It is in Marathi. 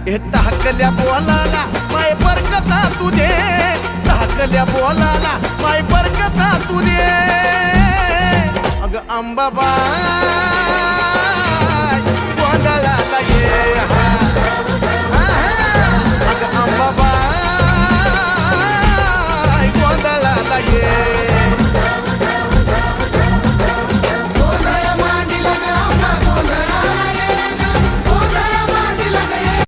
हे टाकल्या बोलाला माय बरकता तुझे, टाकल्या बोलाला माय बरकता तुझे. अग अंबाबाई गोंधळाला ये